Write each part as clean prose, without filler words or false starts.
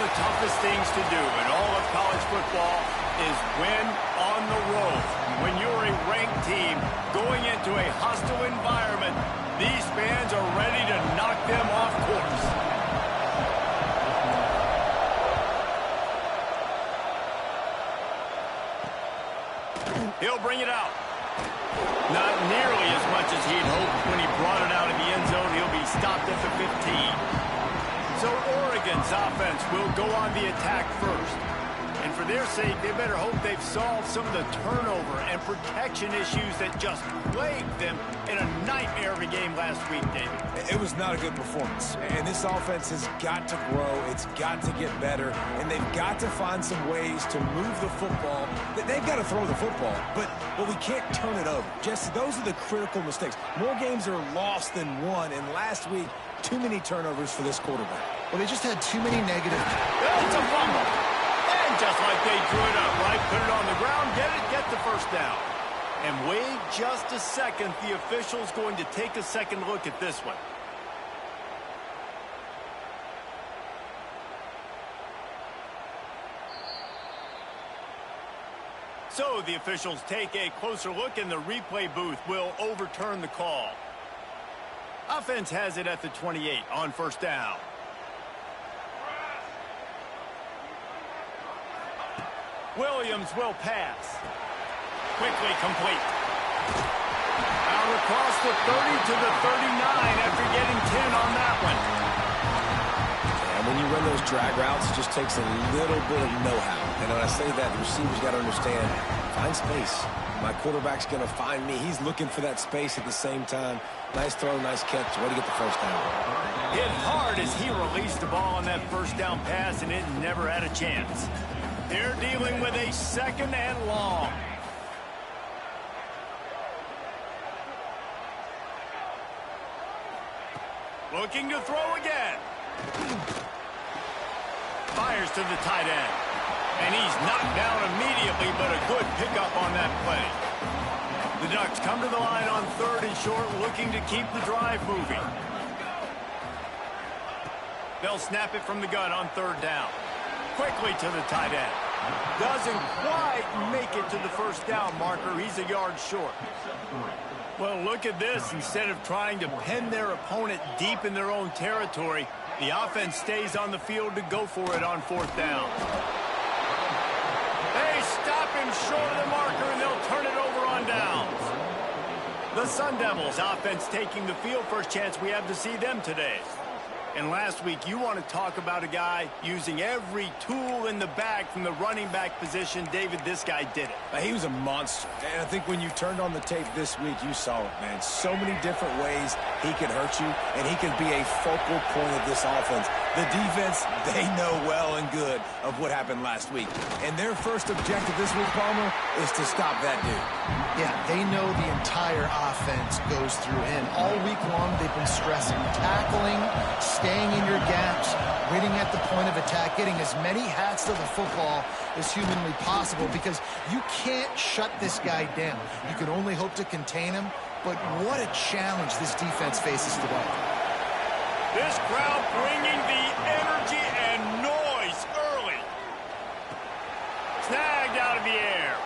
the toughest things to do in all of college football is win on the road. When you're a ranked team going into a hostile environment, these fans are ready to knock them off course. He'll bring it out. Not nearly as much as he'd hoped when he brought it out in the end zone. He'll be stopped at the 15. So Oregon's offense will go on the attack first. And for their sake, they better hope they've solved some of the turnover and protection issues that just plagued them in a nightmare of a game last week, David. It was not a good performance. And this offense has got to grow. It's got to get better. And they've got to find some ways to move the football. They've got to throw the football, but we can't turn it over. Jesse, those are the critical mistakes. More games are lost than won. And last week, too many turnovers for this quarterback. Well, they just had too many negative. It's a fumble. And just like they drew it up, right? Put it on the ground, get the first down. And wait just a second. The official's going to take a second look at this one. So the officials take a closer look, and the replay booth will overturn the call. Offense has it at the 28 on first down. Williams will pass. Quickly complete. Out across the 30 to the 39 after getting 10 on that one. And when you run those drag routes, it just takes a little bit of know-how. And when I say that, the receivers got to understand, find space. My quarterback's going to find me. He's looking for that space at the same time. Nice throw, nice catch. Way to get the first down. Hit hard as he released the ball on that first down pass, and it never had a chance. They're dealing with a second and long. Looking to throw again. Fires to the tight end. And he's knocked down immediately, but a good pickup on that play. The Ducks come to the line on third and short, looking to keep the drive moving. They'll snap it from the gun on third down. Quickly to the tight end. Doesn't quite make it to the first down marker. He's a yard short. Well, look at this. Instead of trying to pin their opponent deep in their own territory, the offense stays on the field to go for it on fourth down. They stop him short of the marker, and they'll turn it over on downs. The Sun Devils offense taking the field. First chance we have to see them today. And last week, you want to talk about a guy using every tool in the bag from the running back position. David, this guy did it. He was a monster. And I think when you turned on the tape this week, you saw it, man. So many different ways he could hurt you, and he could be a focal point of this offense. The defense, they know well and good of what happened last week. And their first objective this week, Palmer, is to stop that dude. Yeah, they know the entire offense goes through him. All week long, they've been stressing tackling, staying in your gaps, waiting at the point of attack, getting as many hats to the football as humanly possible, because you can't shut this guy down. You can only hope to contain him, but what a challenge this defense faces today. This crowd bringing the energy and noise early. Snagged out of the air.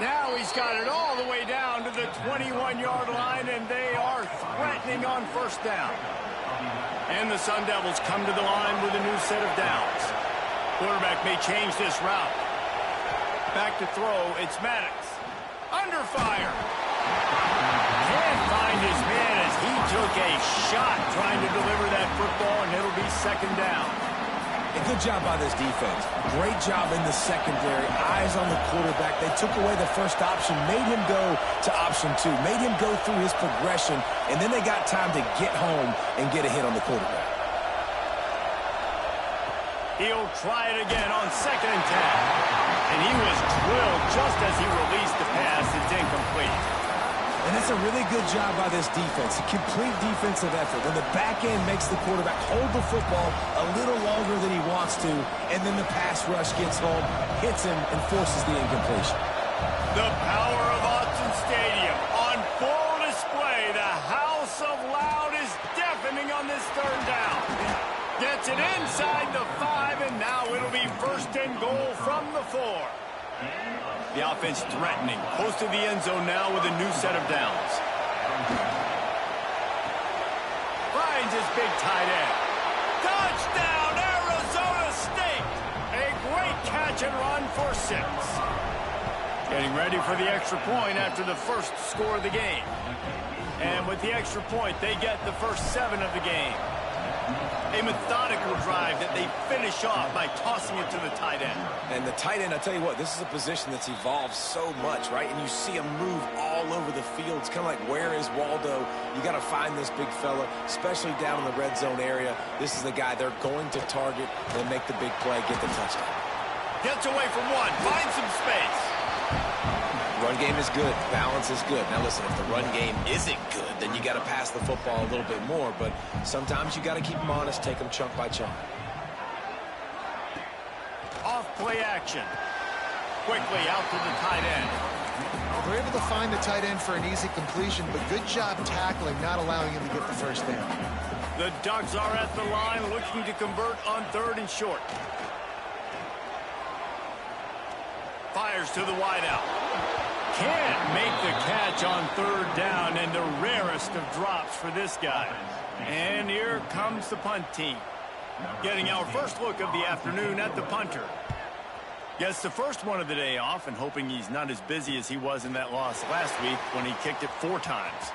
Now he's got it all the way down to the 21-yard line, and they are threatening on first down. And the Sun Devils come to the line with a new set of downs. Quarterback may change this route. Back to throw, it's Maddox. Under fire. Can't find his man as he took a shot trying to deliver that football, and it'll be second down. A good job by this defense. Great job in the secondary. Eyes on the quarterback. They took away the first option, made him go to option two, made him go through his progression, and then they got time to get home and get a hit on the quarterback. He'll try it again on second and 10. And he was drilled just as he released the pass. It's incomplete. And that's a really good job by this defense. A complete defensive effort. When the back end makes the quarterback hold the football a little longer than he wants to, and then the pass rush gets home, hits him, and forces the incompletion. The power of Autzen Stadium on full display. The house of loud is deafening on this third down. Gets it it inside the 5, and now it'll be first and goal from the 4. The offense threatening, close to the end zone now with a new set of downs. Finds his big tight end. Touchdown, Arizona State! A great catch and run for 6. Getting ready for the extra point after the first score of the game. And with the extra point, they get the first 7 of the game. A methodical drive that they finish off by tossing it to the tight end. And the tight end, I'll tell you what, this is a position that's evolved so much, right? And you see him move all over the field. It's kind of like, where is Waldo? You got to find this big fella, especially down in the red zone area. This is the guy they're going to target and make the big play, get the touchdown. Gets away from one, finds some space. Run game is good. Balance is good. Now, listen, if the run game isn't good, then you got to pass the football a little bit more. But sometimes you got to keep them honest, take them chunk by chunk. Off play action. Quickly out to the tight end. They're able to find the tight end for an easy completion, but good job tackling, not allowing him to get the first down. The Ducks are at the line looking to convert on 3rd and short. Fires to the wideout. Can't make the catch on 3rd down, and the rarest of drops for this guy. And here comes the punt team. Getting our first look of the afternoon at the punter. Gets the first one of the day off, and hoping he's not as busy as he was in that loss last week when he kicked it 4 times.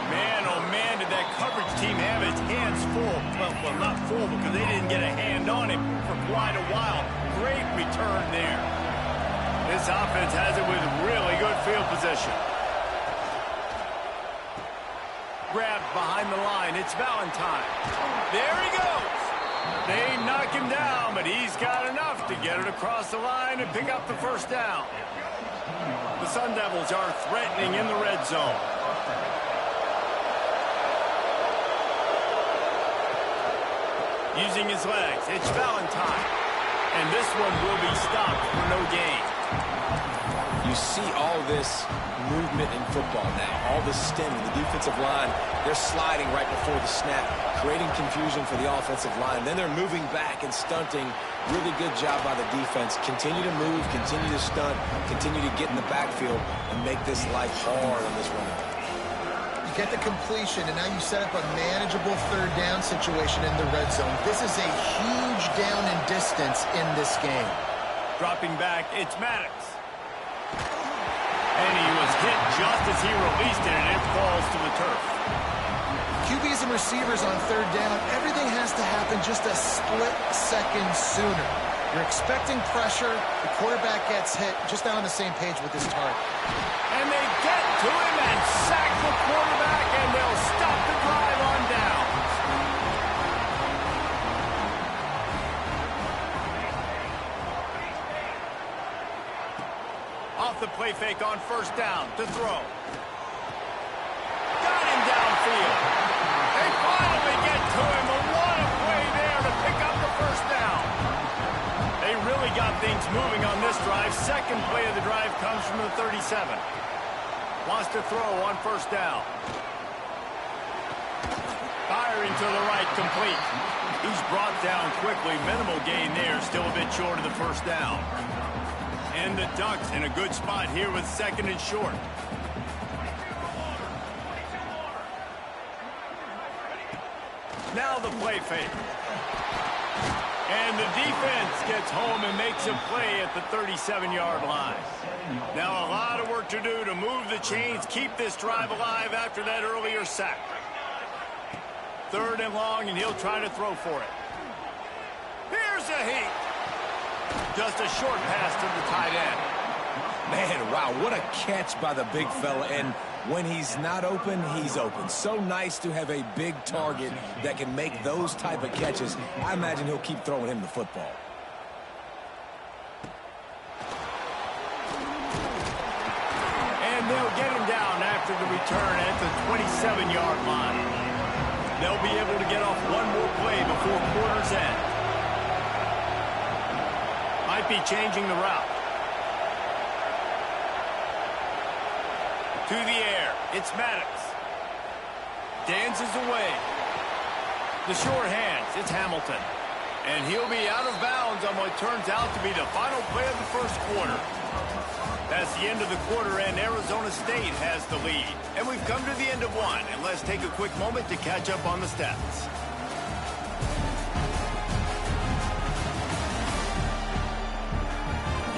Man, oh man, did that coverage team have its hands full. Well, not full because they didn't get a hand on him for quite a while. Great return there. This offense has it with really good field position. Grabbed behind the line. It's Valentine. There he goes. They knock him down, but he's got enough to get it across the line and pick up the first down. The Sun Devils are threatening in the red zone. Using his legs, it's Valentine. And this one will be stopped for no gain. You see all this movement in football now, all the stemming, the defensive line, they're sliding right before the snap, creating confusion for the offensive line. Then they're moving back and stunting. Really good job by the defense. Continue to move, continue to stunt, continue to get in the backfield and make this life hard on this run. You get the completion, and now you set up a manageable 3rd down situation in the red zone. This is a huge down in distance in this game. Dropping back, it's Maddox. And he was hit just as he released it, and it falls to the turf. QBs and receivers on 3rd down, everything has to happen just a split second sooner. You're expecting pressure, the quarterback gets hit, just not on the same page with his target. And they get to him and sack the quarterback, and they'll stop the drive on down. Off the play fake on 1st down to throw. Got him downfield. They finally get to him, but what a play there to pick up the 1st down. They really got things moving on this drive. Second play of the drive comes from the 37. Wants to throw on 1st down. Firing to the right, complete. He's brought down quickly. Minimal gain there, still a bit short of the 1st down. And the Ducks in a good spot here with 2nd and short. Now the play fake. And the defense gets home and makes a play at the 37-yard line. Now a lot of work to do to move the chains, keep this drive alive after that earlier sack. 3rd and long, and he'll try to throw for it. Here's a heat. Just a short pass to the tight end. Man, wow, what a catch by the big fella. And when he's not open, he's open. So nice to have a big target that can make those type of catches. I imagine he'll keep throwing him the football. And they'll get him down after the return at the 27-yard line. They'll be able to get off one more play before quarter's end. Might be changing the route. To the air. It's Maddox. Dances away. The sure hands, it's Hamilton. And he'll be out of bounds on what turns out to be the final play of the first quarter. That's the end of the quarter, and Arizona State has the lead. And we've come to the end of one, and let's take a quick moment to catch up on the stats.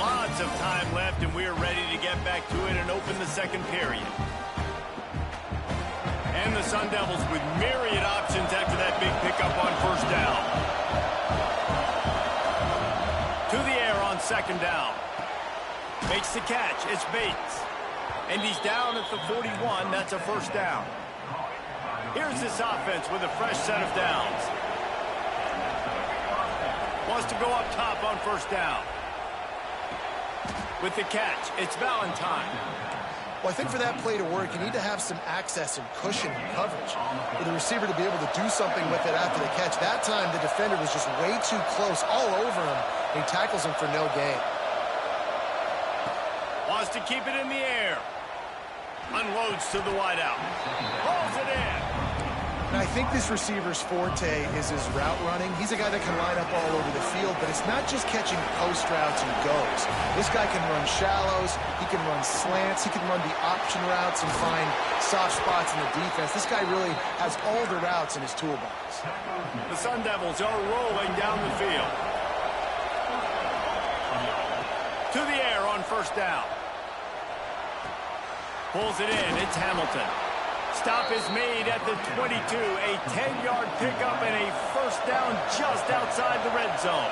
Lots of time left, and we're ready to get back to it and open the second period. And the Sun Devils with myriad options after that big pickup on first down. To the air on second down. Makes the catch. It's Bates. And he's down at the 41. That's a first down. Here's this offense with a fresh set of downs. Wants to go up top on first down. With the catch, it's Valentine. Well, I think for that play to work, you need to have some access and cushion and coverage for the receiver to be able to do something with it after the catch. That time, the defender was just way too close, all over him. He tackles him for no gain. Wants to keep it in the air. Unloads to the wideout. Pulls it in. And I think this receiver's forte is his route running. He's a guy that can line up all over the field, but it's not just catching post routes and goes. This guy can run shallows, he can run slants, he can run the option routes and find soft spots in the defense. This guy really has all the routes in his toolbox. The Sun Devils are rolling down the field. To the air on first down. Pulls it in. It's Hamilton. Stop is made at the 22. A 10-yard pickup and a first down just outside the red zone.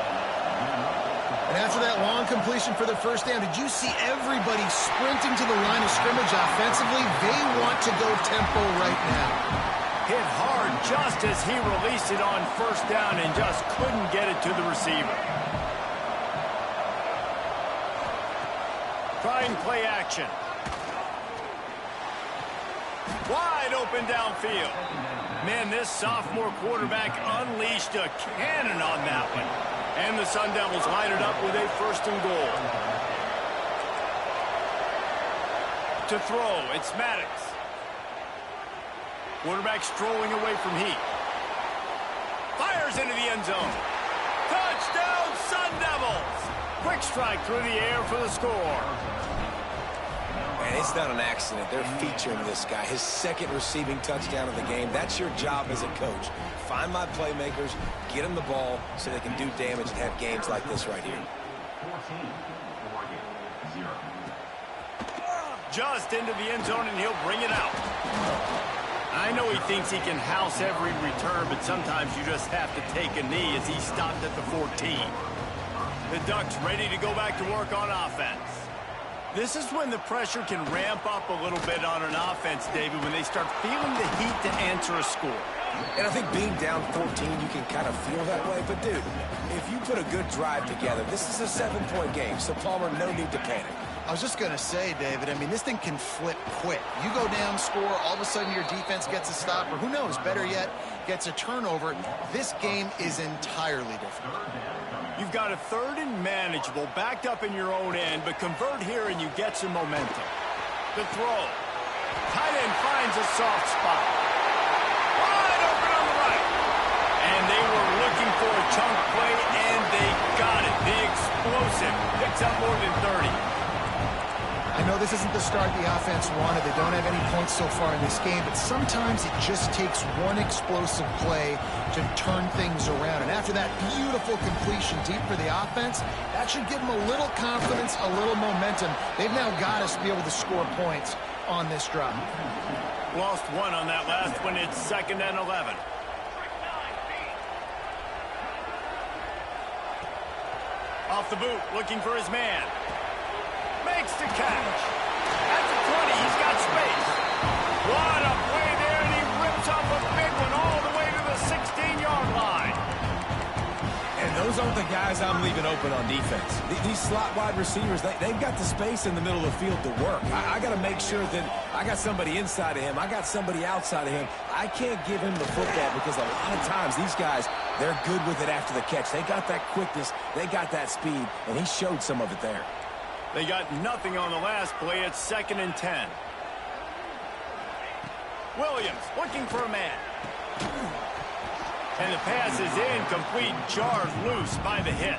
And after that long completion for the first down, did you see everybody sprinting to the line of scrimmage offensively? They want to go tempo right now. Hit hard just as he released it on first down and just couldn't get it to the receiver. Trying play action. Wide open downfield. Man, this sophomore quarterback unleashed a cannon on that one. And the Sun Devils line it up with a first and goal. To throw, it's Maddox. Quarterback strolling away from Heat. Fires into the end zone. Touchdown, Sun Devils! Quick strike through the air for the score. And it's not an accident. They're featuring this guy. His second receiving touchdown of the game. That's your job as a coach. Find my playmakers, get them the ball so they can do damage and have games like this right here. Just into the end zone, and he'll bring it out. I know he thinks he can house every return, but sometimes you just have to take a knee as he stopped at the 14. The Ducks ready to go back to work on offense. This is when the pressure can ramp up a little bit on an offense, David, when they start feeling the heat to answer a score. And I think being down 14, you can kind of feel that way. But, dude, if you put a good drive together, this is a 7-point game. So, Palmer, no need to panic. I was just going to say, David, I mean, this thing can flip quick. You go down, score, all of a sudden your defense gets a stop, or who knows, better yet, gets a turnover. This game is entirely different. You've got a third and manageable, backed up in your own end, but convert here and you get some momentum. The throw. Tight end finds a soft spot. Wide open on the right. And they were looking for a chunk play, and they got it. The explosive picks up more than 30. I know this isn't the start the offense wanted. They don't have any points so far in this game, but sometimes it just takes one explosive play to turn things around. And after that beautiful completion deep for the offense, that should give them a little confidence, a little momentum. They've now got us to be able to score points on this drive. Lost one on that last one. It's 2nd and 11. Off the boot, looking for his man. Makes the catch. At the 20, he's got space. What a play there, and he rips off a big one all the way to the 16-yard line. And those aren't the guys I'm leaving open on defense. These slot wide receivers, they've got the space in the middle of the field to work. I got to make sure that I got somebody inside of him. I got somebody outside of him. I can't give him the football because a lot of times these guys, they're good with it after the catch. They got that quickness. They got that speed, and he showed some of it there. They got nothing on the last play. It's 2nd and 10. Williams looking for a man. And the pass is incomplete, jarred loose by the hit.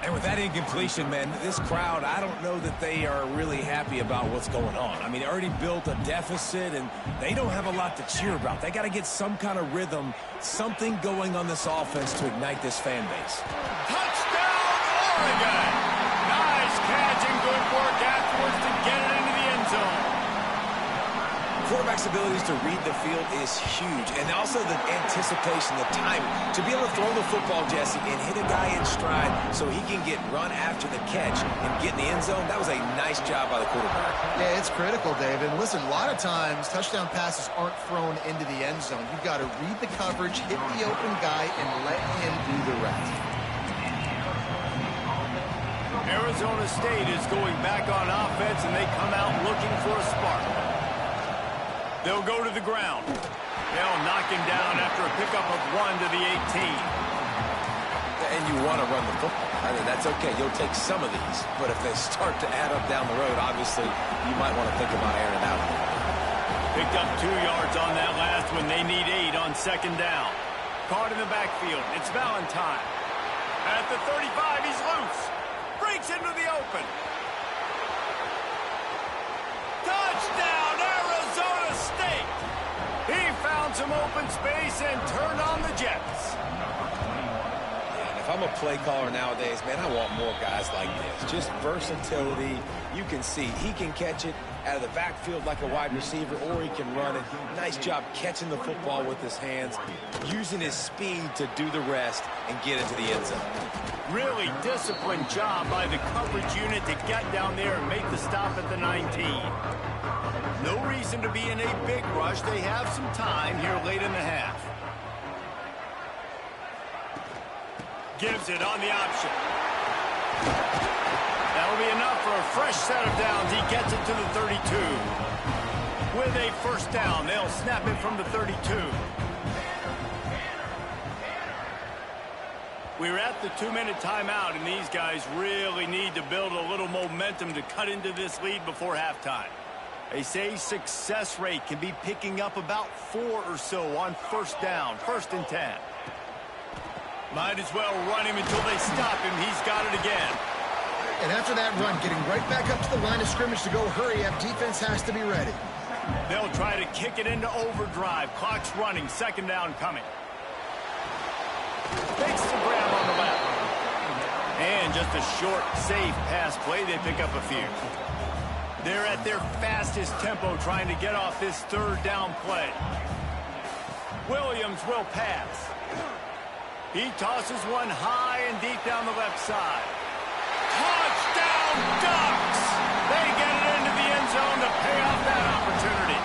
And with that incompletion, man, this crowd, I don't know that they are really happy about what's going on. I mean, they already built a deficit, and they don't have a lot to cheer about. They got to get some kind of rhythm, something going on this offense to ignite this fan base. Touchdown, Oregon! Nice catch and good work afterwards to get it into the end zone. Quarterback's abilities to read the field is huge, and also the anticipation, the timing. To be able to throw the football, Jesse, and hit a guy in stride so he can get run after the catch and get in the end zone, that was a nice job by the quarterback. Yeah, it's critical, David. Listen, a lot of times touchdown passes aren't thrown into the end zone. You've got to read the coverage, hit the open guy, and let him do the rest. Arizona State is going back on offense, and they come out looking for a spark. They'll go to the ground. They'll knock him down after a pickup of 1 to the 18. And you want to run the football. I mean, that's okay. You'll take some of these. But if they start to add up down the road, obviously, you might want to think about airing it out a little bit. Picked up 2 yards on that last one. They need 8 on second down. Caught in the backfield. It's Valentine. At the 35, he's loose. Breaks into the open. Touchdown, Arizona State! He found some open space and turned on the Jets. Yeah, and if I'm a play caller nowadays, man, I want more guys like this. Just versatility. You can see he can catch it out of the backfield like a wide receiver, or he can run it. Nice job catching the football with his hands, using his speed to do the rest and get into the end zone. Really disciplined job by the coverage unit to get down there and make the stop at the 19. No reason to be in a big rush. They have some time here late in the half. Gives it on the option. That'll be enough for a fresh set of downs. He gets it to the 32. With a first down, they'll snap it from the 32. We're at the 2-minute timeout, and these guys really need to build a little momentum to cut into this lead before halftime. They say success rate can be picking up about 4 or so on first down, 1st and 10. Might as well run him until they stop him. He's got it again. And after that run, getting right back up to the line of scrimmage to go hurry up, defense has to be ready. They'll try to kick it into overdrive. Clock's running, 2nd down coming. Takes the grab on the left. And just a short, safe pass play. They pick up a few. They're at their fastest tempo trying to get off this 3rd down play. Williams will pass. He tosses one high and deep down the left side. Touchdown, Ducks! They get it into the end zone to pay off that opportunity.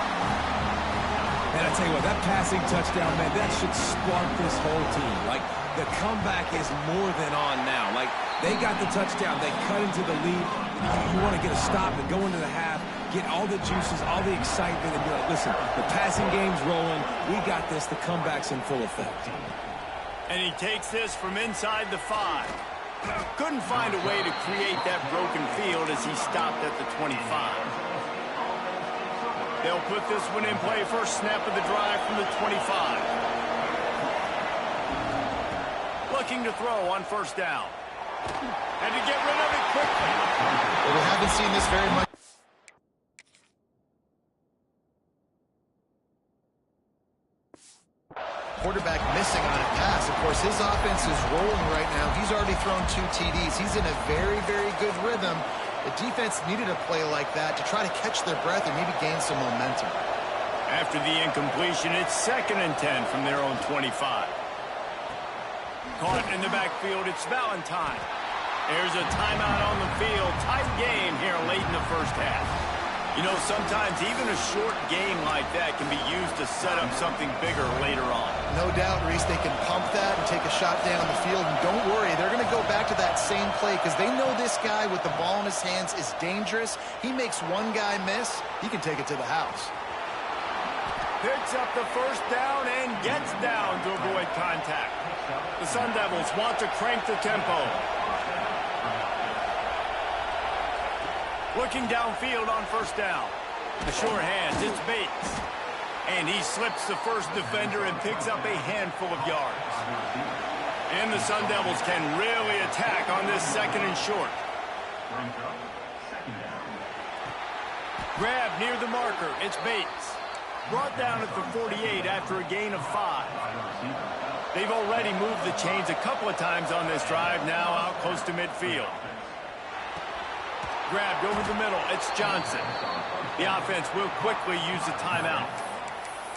And I tell you what, that passing touchdown, man, that should spark this whole team. Like, the comeback is more than on now. Like, they got the touchdown. They cut into the lead. You want to get a stop and go into the half, get all the juices, all the excitement, and be like, listen, the passing game's rolling. We got this. The comeback's in full effect. And he takes this from inside the 5. Couldn't find a way to create that broken field as he stopped at the 25. They'll put this one in play. First snap of the drive from the 25. Looking to throw on 1st down. And to get rid of it quickly. Well, we haven't seen this very much. Quarterback missing on a pass. Of course, his offense is rolling right now. He's already thrown 2 TDs. He's in a very, very good rhythm. The defense needed a play like that to try to catch their breath and maybe gain some momentum. After the incompletion, it's 2nd and 10 from their own 25. Caught in the backfield, it's Valentine. There's a timeout on the field. Tight game here late in the 1st half. You know, sometimes even a short game like that can be used to set up something bigger later on. No doubt, Reese, they can pump that and take a shot down the field. And don't worry, they're going to go back to that same play because they know this guy with the ball in his hands is dangerous. He makes one guy miss, he can take it to the house. Picks up the 1st down and gets down to avoid contact. The Sun Devils want to crank the tempo. Looking downfield on 1st down. The short hands, it's Bates. And he slips the first defender and picks up a handful of yards. And the Sun Devils can really attack on this second and short. Grab near the marker. It's Bates. Brought down at the 48 after a gain of 5. They've already moved the chains a couple of times on this drive, now out close to midfield. Grabbed over the middle. It's Johnson. The offense will quickly use a timeout.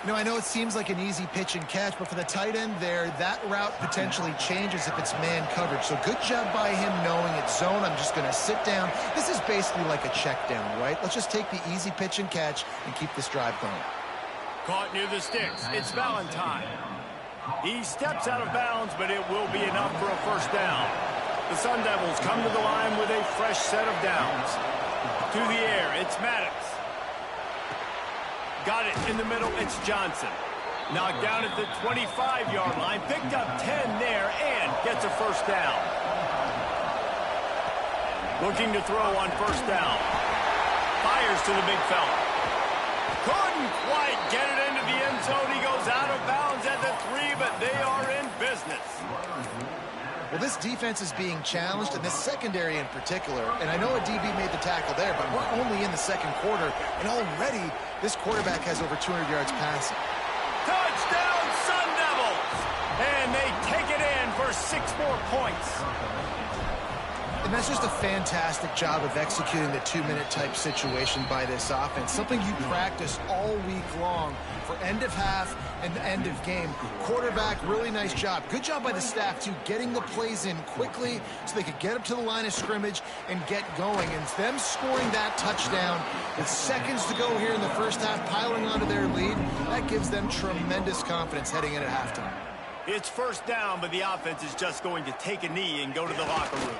You know, I know it seems like an easy pitch and catch, but for the tight end there, that route potentially changes if it's man coverage. So good job by him knowing it's zone. I'm just going to sit down. This is basically like a check down, right? Let's just take the easy pitch and catch and keep this drive going. Caught near the sticks. It's Valentine. He steps out of bounds, but it will be enough for a first down. The Sun Devils come to the line with a fresh set of downs. To the air, it's Maddox. Got it in the middle, it's Johnson. Knocked down at the 25-yard line, picked up 10 there, and gets a first down. Looking to throw on first down. Fires to the big fella. Couldn't quite get it into the end zone. He goes out of bounds at the 3, but they are in business. Well, this defense is being challenged, and this secondary in particular. And I know a DB made the tackle there, but we're only in the second quarter, and already this quarterback has over 200 yards passing. Touchdown, Sun Devils! And they take it in for 6 more points. And that's just a fantastic job of executing the 2-minute type situation by this offense. Something you practice all week long for end of half and end of game. Quarterback, really nice job. Good job by the staff, too, getting the plays in quickly so they could get up to the line of scrimmage and get going. And them scoring that touchdown with seconds to go here in the first half, piling onto their lead, that gives them tremendous confidence heading in at halftime. It's first down, but the offense is just going to take a knee and go to the locker room.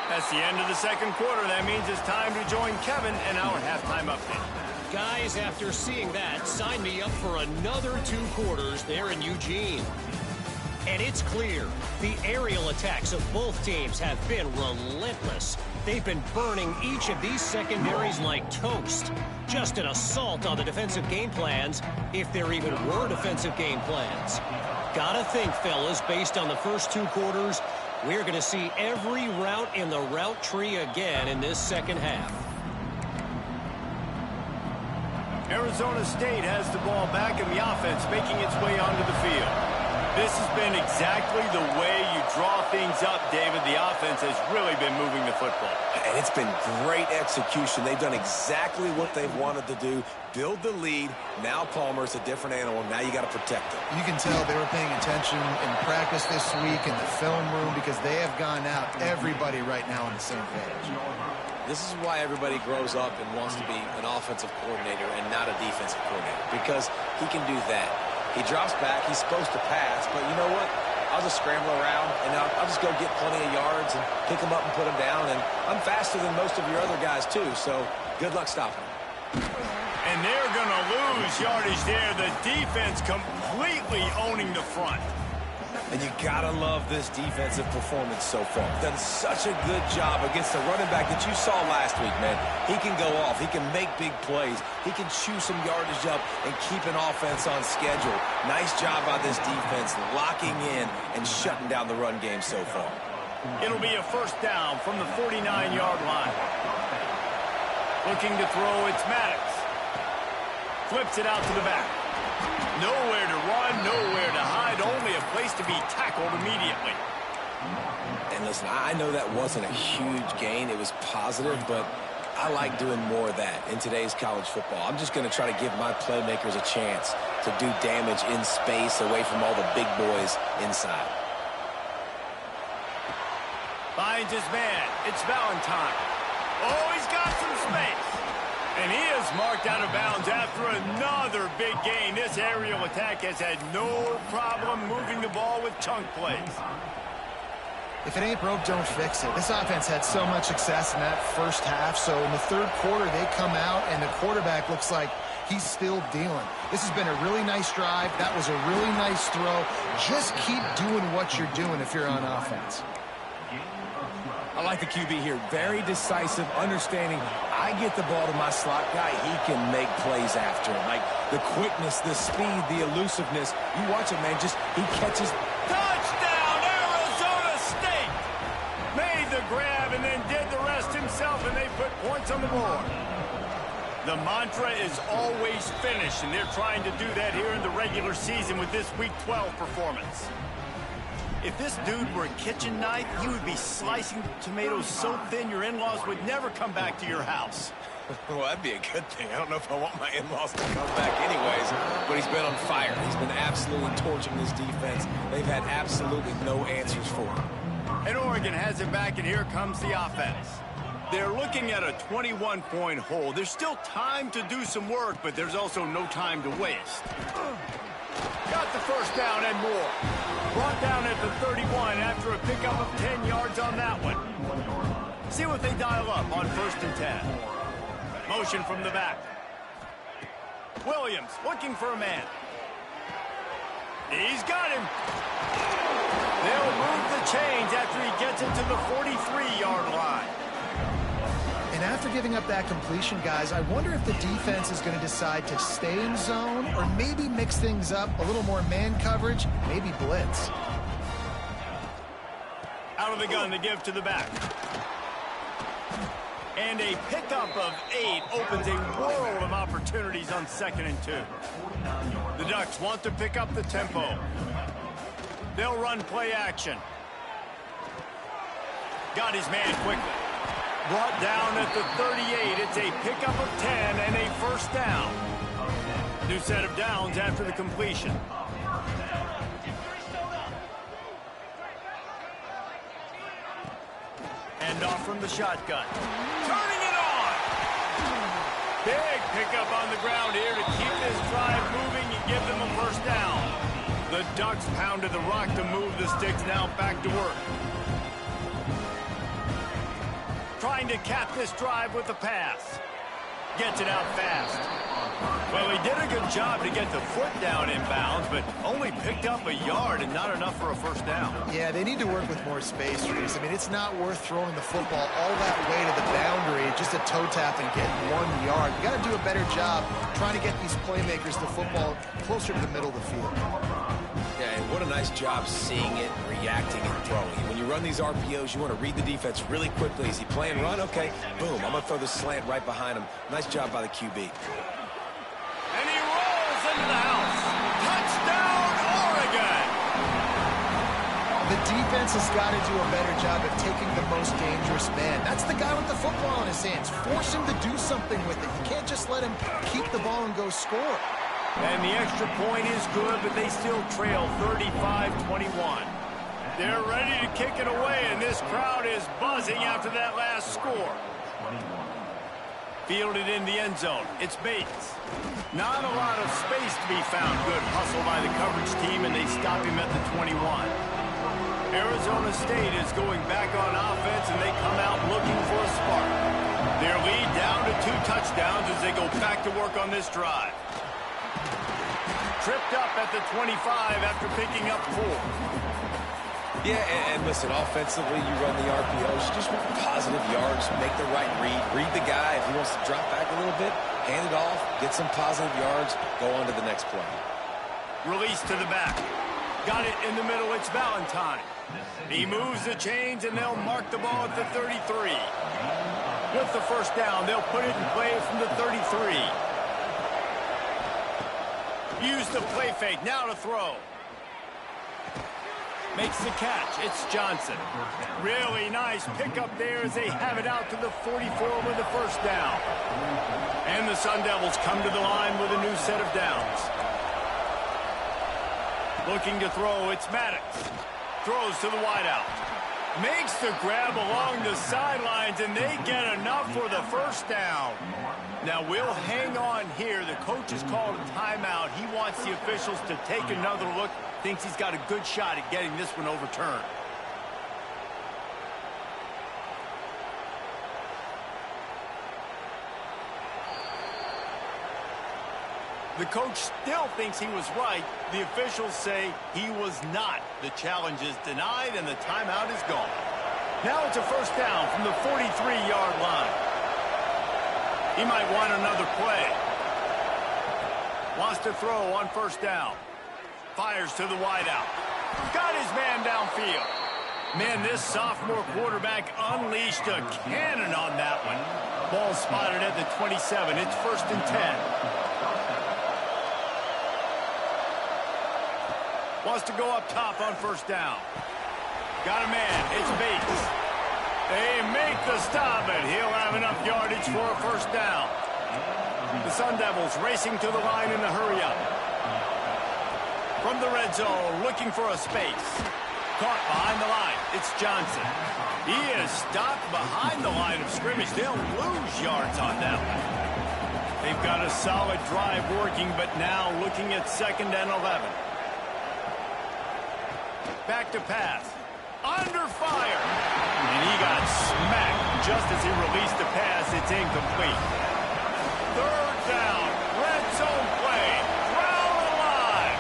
That's the end of the second quarter. That means it's time to join Kevin and our halftime update. Guys, after seeing that, sign me up for another 2 quarters there in Eugene. And it's clear, the aerial attacks of both teams have been relentless. They've been burning each of these secondaries like toast. Just an assault on the defensive game plans, if there even were defensive game plans. Gotta think, fellas, based on the first 2 quarters, we're going to see every route in the route tree again in this second half. Arizona State has the ball back and the offense making its way onto the field. This has been exactly the way you draw things up, David. The offense has really been moving the football. And it's been great execution. They've done exactly what they've wanted to do. Build the lead. Now Palmer's a different animal. Now you got to protect him. You can tell they were paying attention in practice this week in the film room because they have gone out, everybody right now on the same page. This is why everybody grows up and wants to be an offensive coordinator and not a defensive coordinator, because he can do that. He drops back. He's supposed to pass, but you know what? I'll just scramble around, and I'll just go get plenty of yards and pick them up and put them down. And I'm faster than most of your other guys, too, so good luck stopping them. And they're going to lose yardage there. The defense completely owning the front. And you got to love this defensive performance so far. Done such a good job against the running back that you saw last week, man. He can go off. He can make big plays. He can chew some yardage up and keep an offense on schedule. Nice job by this defense locking in and shutting down the run game so far. It'll be a first down from the 49-yard line. Looking to throw, it's Maddox. Flips it out to the back. Nowhere to run, nowhere to hide, only a place to be tackled immediately. And listen, I know that wasn't a huge gain. It was positive, but I like doing more of that in today's college football. I'm just going to try to give my playmakers a chance to do damage in space away from all the big boys inside. Finds his man. It's Valentine. Oh, he's got some space. And he is marked out of bounds after another big gain. This aerial attack has had no problem moving the ball with chunk plays. If it ain't broke, don't fix it. This offense had so much success in that first half, so in the third quarter they come out and the quarterback looks like he's still dealing. This has been a really nice drive. That was a really nice throw. Just keep doing what you're doing if you're on offense. I like the QB here. Very decisive, understanding. I get the ball to my slot guy. He can make plays after it. Like the quickness, the speed, the elusiveness. You watch it, man. Just he catches. Touchdown, Arizona State! Made the grab and then did the rest himself, and they put points on the board. The mantra is always finish, and they're trying to do that here in the regular season with this Week 12 performance. If this dude were a kitchen knife, he would be slicing tomatoes so thin your in-laws would never come back to your house. Well, that'd be a good thing. I don't know if I want my in-laws to come back anyways, but he's been on fire. He's been absolutely torching this defense. They've had absolutely no answers for him. And Oregon has it back, and here comes the offense. They're looking at a 21-point hole. There's still time to do some work, but there's also no time to waste. Got the first down and more. Brought down at the 31 after a pickup of 10 yards on that one. See what they dial up on 1st and 10. Motion from the back. Williams looking for a man. He's got him. They'll move the chains after he gets it to the 43-yard line. And after giving up that completion, guys, I wonder if the defense is going to decide to stay in zone or maybe mix things up, a little more man coverage, maybe blitz. Out of the gun to give to the back. And a pickup of 8 opens a world of opportunities on 2nd and 2. The Ducks want to pick up the tempo. They'll run play action. Got his man quickly. Brought down at the 38. It's a pickup of 10 and a first down. New set of downs after the completion. Hand off from the shotgun. Turning it on! Big pickup on the ground here to keep this drive moving and give them a first down. The Ducks pounded the rock to move the sticks, now back to work. Trying to cap this drive with a pass. Gets it out fast. Well, he did a good job to get the foot down in bounds, but only picked up a yard and not enough for a first down. Yeah, they need to work with more space, Reese. I mean, it's not worth throwing the football all that way to the boundary, just a toe tap and get 1 yard. You got to do a better job trying to get these playmakers the football closer to the middle of the field. Yeah, and what a nice job seeing it, reacting, and throwing. When you run these RPOs, you want to read the defense really quickly. Is he playing run? Okay, boom, I'm going to throw the slant right behind him. Nice job by the QB. And he rolls into the house. Touchdown, Oregon! The defense has got to do a better job of taking the most dangerous man. That's the guy with the football in his hands. Force him to do something with it. You can't just let him keep the ball and go score. And the extra point is good, but they still trail 35-21. They're ready to kick it away, and this crowd is buzzing after that last score. Fielded in the end zone. It's Bates. Not a lot of space to be found. Good hustle by the coverage team, and they stop him at the 21. Arizona State is going back on offense, and they come out looking for a spark. Their lead down to 2 touchdowns as they go back to work on this drive. Tripped up at the 25 after picking up 4. Yeah, and listen, offensively, you run the RPOs, just want positive yards, make the right read the guy. If he wants to drop back a little bit, hand it off, get some positive yards, go on to the next play. Release to the back. Got it in the middle, it's Valentine. He moves the chains, and they'll mark the ball at the 33. With the first down, they'll put it in play from the 33. Use the play fake, now to throw. Makes the catch, it's Johnson. Really nice pickup there as they have it out to the 44 with the first down. And the Sun Devils come to the line with a new set of downs. Looking to throw, it's Maddox. Throws to the wideout. Makes the grab along the sidelines, and they get enough for the first down. Now, we'll hang on here. The coach has called a timeout. He wants the officials to take another look. Thinks he's got a good shot at getting this one overturned. The coach still thinks he was right. The officials say he was not. The challenge is denied, and the timeout is gone. Now it's a first down from the 43-yard line. He might want another play. Wants to throw on first down. Fires to the wideout. Got his man downfield. Man, this sophomore quarterback unleashed a cannon on that one. Ball spotted at the 27. It's 1st and 10. Wants to go up top on first down. Got a man. It's Bates. They make the stop, and he'll have enough yardage for a first down. The Sun Devils racing to the line in the hurry-up. From the red zone, looking for a space. Caught behind the line. It's Johnson. He is stopped behind the line of scrimmage. They'll lose yards on that one. They've got a solid drive working, but now looking at 2nd and 11. Back to pass. Under fire. And he got smacked just as he released the pass. It's incomplete. 3rd down. Red zone play. Crowd alive.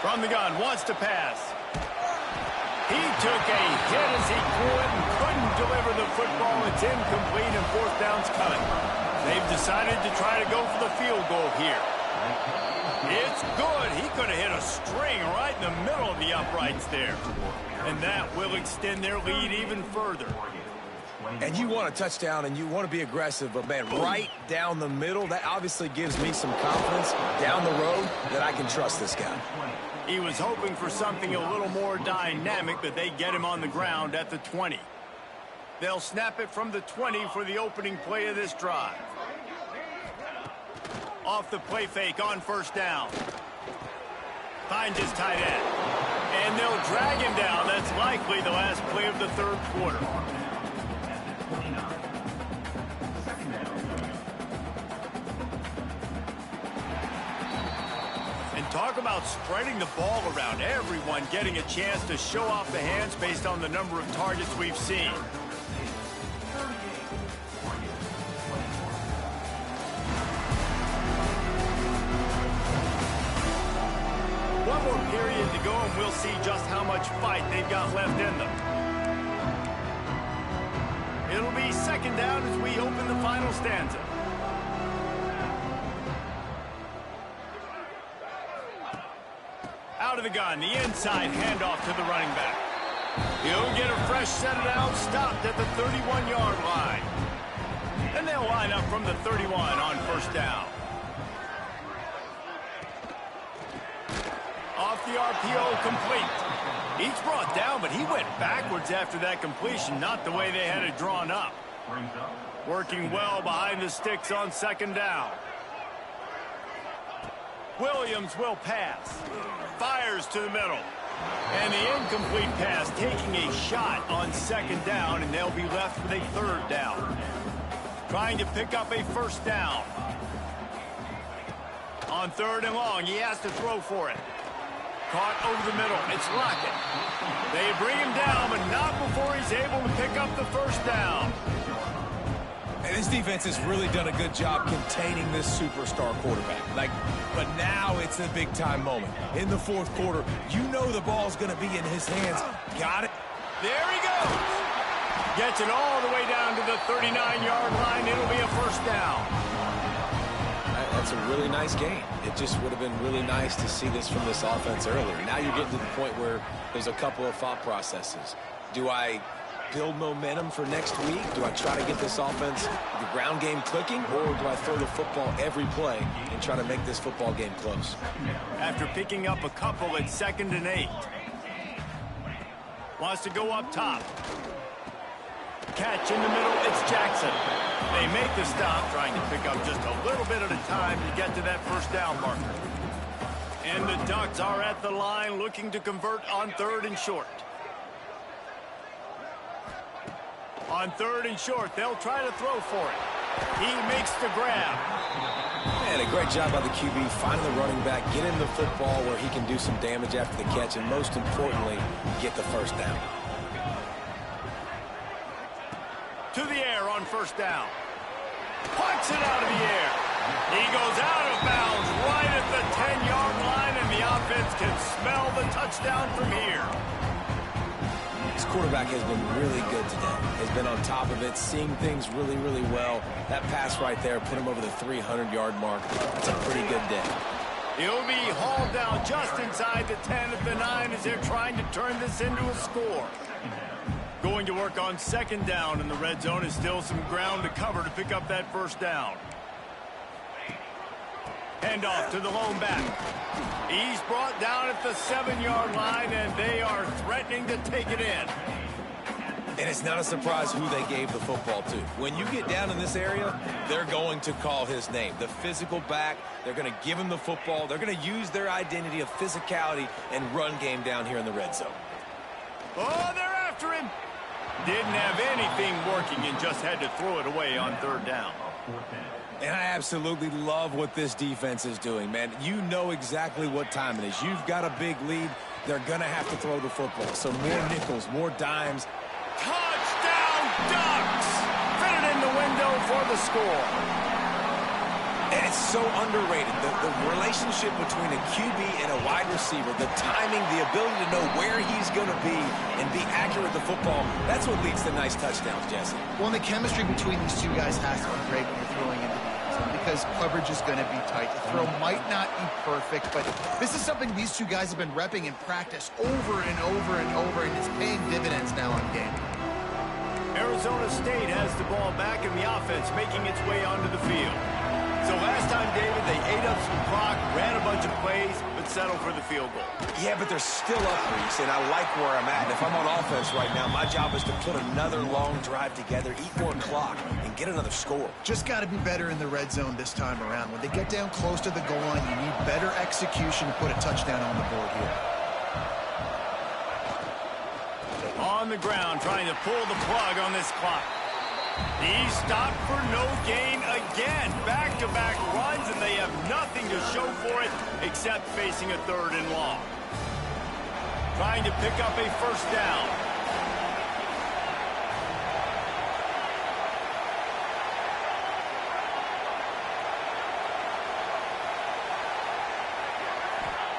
From the gun. Wants to pass. He took a hit as he could and couldn't deliver the football. It's incomplete and 4th down's coming. They've decided to try to go for the field goal here. It's good. He could have hit a string right in the middle of the uprights there. And that will extend their lead even further. And you want a touchdown and you want to be aggressive, but man, right down the middle, that obviously gives me some confidence down the road that I can trust this guy. He was hoping for something a little more dynamic, but they get him on the ground at the 20. They'll snap it from the 20 for the opening play of this drive. Off the play fake on first down. Finds his tight end. And they'll drag him down. That's likely the last play of the 3rd quarter. Talk about spreading the ball around. Everyone getting a chance to show off the hands based on the number of targets we've seen. One more period to go, and we'll see just how much fight they've got left in them. It'll be 2nd down as we open the final stanza. Out of the gun, the inside handoff to the running back. He'll get a fresh set of downs, stopped at the 31-yard line. And they'll line up from the 31 on first down. Off the RPO, complete. He's brought down, but he went backwards after that completion, not the way they had it drawn up. Working well behind the sticks on 2nd down. Williams will pass. Fires to the middle. And the incomplete pass taking a shot on 2nd down, and they'll be left with a 3rd down. Trying to pick up a first down. On 3rd and long, he has to throw for it. Caught over the middle. It's Lockett. They bring him down, but not before he's able to pick up the first down. And this defense has really done a good job containing this superstar quarterback. But now it's a big-time moment. In the 4th quarter, you know the ball's going to be in his hands. Got it. There he goes. Gets it all the way down to the 39-yard line. It'll be a first down. That's a really nice game. It just would have been really nice to see this from this offense earlier. Now you're getting to the point where there's a couple of thought processes. Do I build momentum for next week? Do I try to get this offense, the ground game clicking, or do I throw the football every play and try to make this football game close? After picking up a couple at 2nd and 8. Wants to go up top. Catch in the middle, it's Jackson. They make the stop, trying to pick up just a little bit at a time to get to that first down marker. And the Ducks are at the line looking to convert on 3rd and short. On 3rd and short, they'll try to throw for it. He makes the grab. And a great job by the QB, finding the running back, get him the football where he can do some damage after the catch, and most importantly, get the first down. To the air on first down. Puts it out of the air. He goes out of bounds right at the 10-yard line, and the offense can smell the touchdown from here. This quarterback has been really good today. Has been on top of it, seeing things really, really well. That pass right there put him over the 300-yard mark. That's a pretty good day. He'll be hauled down just inside the 10 at the 9 as they're trying to turn this into a score. Going to work on second down in the red zone is still some ground to cover to pick up that first down. Hand off to the lone back. He's brought down at the 7-yard line, and they are threatening to take it in. And it's not a surprise who they gave the football to. When you get down in this area, they're going to call his name. The physical back, they're going to give him the football. They're going to use their identity of physicality and run game down here in the red zone. Oh, they're after him. Didn't have anything working and just had to throw it away on third down. And I absolutely love what this defense is doing, man. You know exactly what time it is. You've got a big lead. They're going to have to throw the football. So more nickels, more dimes. Touchdown, Ducks! Fit it in the window for the score. And it's so underrated. The relationship between a QB and a wide receiver, the timing, the ability to know where he's going to be and be accurate with the football, that's what leads to nice touchdowns, Jesse. Well, the chemistry between these two guys has to be great when you're throwing into the end zone because coverage is going to be tight. The throw might not be perfect, but this is something these two guys have been repping in practice over and over and over, and it's paying dividends now on game. Arizona State has the ball back in the offense, making its way onto the field. So last time, David, they ate up some clock, ran a bunch of plays, but settled for the field goal. Yeah, but they're still up, Reese, and I like where I'm at. And if I'm on offense right now, my job is to put another long drive together, eat more clock, and get another score. Just got to be better in the red zone this time around. When they get down close to the goal line, you need better execution to put a touchdown on the board here. On the ground, trying to pull the plug on this clock. He's stopped for no gain again. Back-to-back runs, and they have nothing to show for it except facing a third and long. Trying to pick up a first down.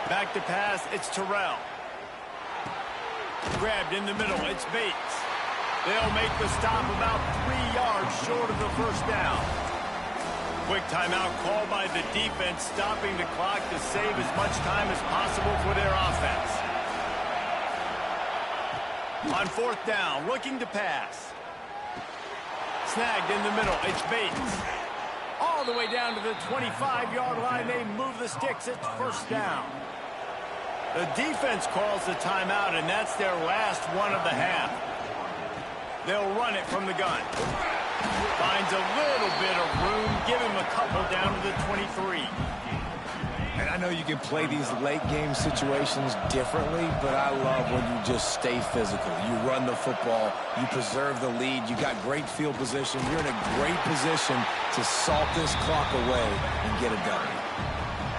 Back to pass, it's Terrell. Grabbed in the middle, it's Bates. They'll make the stop about 3 yards short of the first down. Quick timeout called by the defense, stopping the clock to save as much time as possible for their offense. On fourth down, looking to pass. Snagged in the middle, it's Bates. All the way down to the 25-yard line, they move the sticks, it's first down. The defense calls the timeout, and that's their last one of the half. They'll run it from the gun. Finds a little bit of room. Give him a couple down to the 23. And I know you can play these late game situations differently, but I love when you just stay physical. You run the football. You preserve the lead. You got great field position. You're in a great position to salt this clock away and get it done.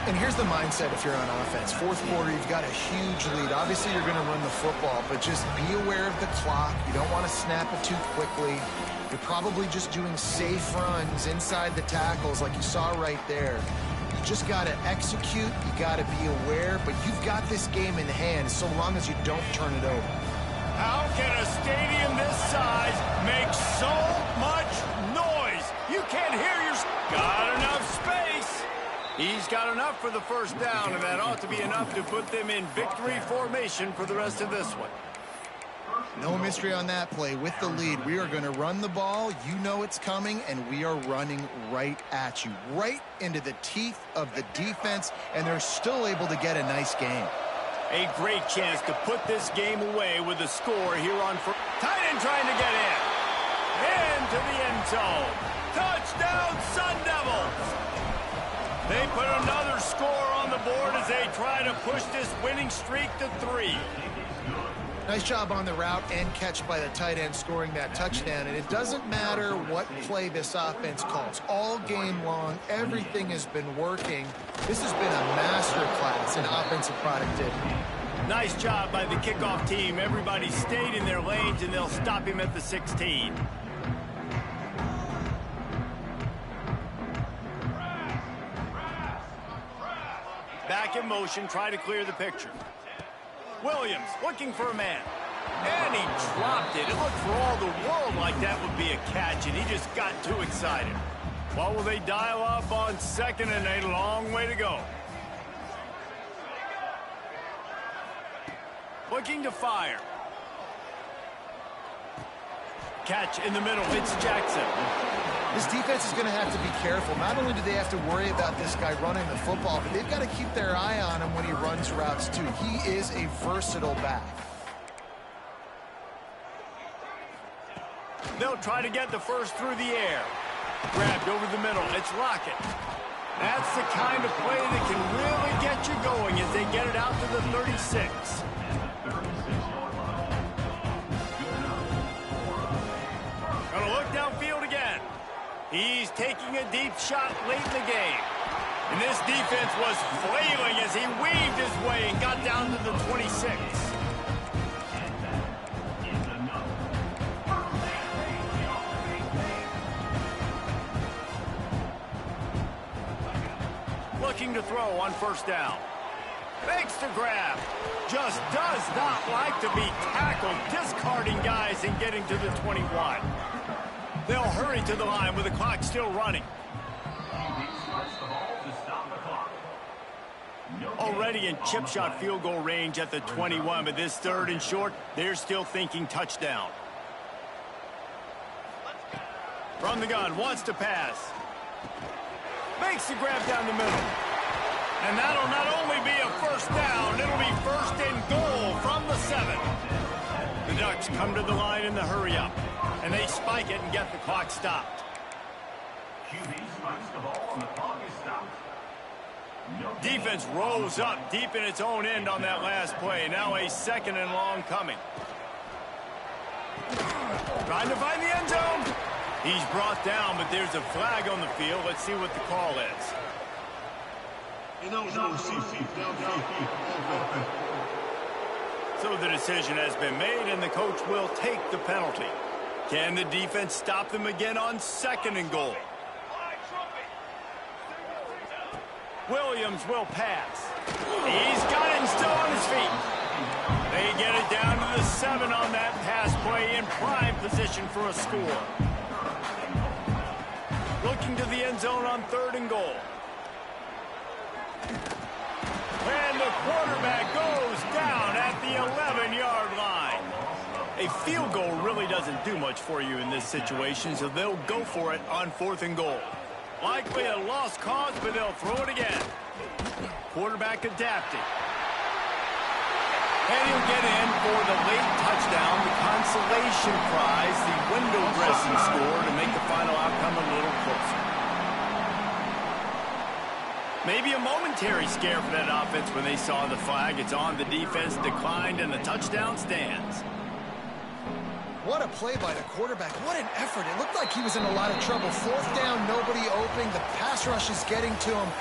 And here's the mindset if you're on offense. Fourth quarter, you've got a huge lead. Obviously, you're going to run the football, but just be aware of the clock. You don't want to snap it too quickly. You're probably just doing safe runs inside the tackles like you saw right there. You just got to execute. You got to be aware, but you've got this game in hand so long as you don't turn it over. How can a stadium this size make so much noise? You can't hear your... Got enough space. He's got enough for the first down, and that ought to be enough to put them in victory formation for the rest of this one. No mystery on that play. With the lead, we are going to run the ball. You know it's coming, and we are running right at you, right into the teeth of the defense, and they're still able to get a nice game. A great chance to put this game away with a score here on... Tight end trying to get in. Into the end zone. Touchdown, Sun Devils! They put another score on the board as they try to push this winning streak to 3. Nice job on the route and catch by the tight end scoring that touchdown. And it doesn't matter what play this offense calls. All game long, everything has been working. This has been a masterclass in offensive productivity. Nice job by the kickoff team. Everybody stayed in their lanes, and they'll stop him at the 16. Back in motion, try to clear the picture. Williams looking for a man. And he dropped it. It looked for all the world like that would be a catch, and he just got too excited. What will they dial up on second, and a long way to go. Looking to fire. Catch in the middle. It's Jackson. This defense is going to have to be careful. Not only do they have to worry about this guy running the football, but they've got to keep their eye on him when he runs routes, too. He is a versatile back. They'll try to get the first through the air. Grabbed over the middle. It's Lockett. That's the kind of play that can really get you going as they get it out to the 36. Gonna look downfield again. He's taking a deep shot late in the game. And this defense was flailing as he weaved his way and got down to the 26. Looking to throw on first down. Makes the grab. Just does not like to be tackled, discarding guys and getting to the 21. They'll hurry to the line with the clock still running. Already in chip shot field goal range at the 21, but this third and short, they're still thinking touchdown. From the gun, wants to pass. Makes the grab down the middle. And that'll not only be a first down, it'll be first and goal from the 7. The Ducks come to the line in the hurry up. And they spike it and get the clock stopped. QB spikes the ball and the clock is stopped. Defense rolls up deep in its own end on that last play. Now a second and long coming. Trying to find the end zone. He's brought down, but there's a flag on the field. Let's see what the call is. So the decision has been made, and the coach will take the penalty. Can the defense stop them again on second and goal? Williams will pass. He's got him still on his feet. They get it down to the 7 on that pass play in prime position for a score. Looking to the end zone on third and goal. And the quarterback goes down at the 11-yard line. A field goal really doesn't do much for you in this situation, so they'll go for it on fourth and goal. Likely a lost cause, but they'll throw it again. Quarterback adapting. And he'll get in for the late touchdown, the consolation prize, the window dressing score to make the final outcome a little closer. Maybe a momentary scare for that offense when they saw the flag. It's on, the defense declined, and the touchdown stands. What a play by the quarterback. What an effort. It looked like he was in a lot of trouble. Fourth down, nobody open. The pass rush is getting to him.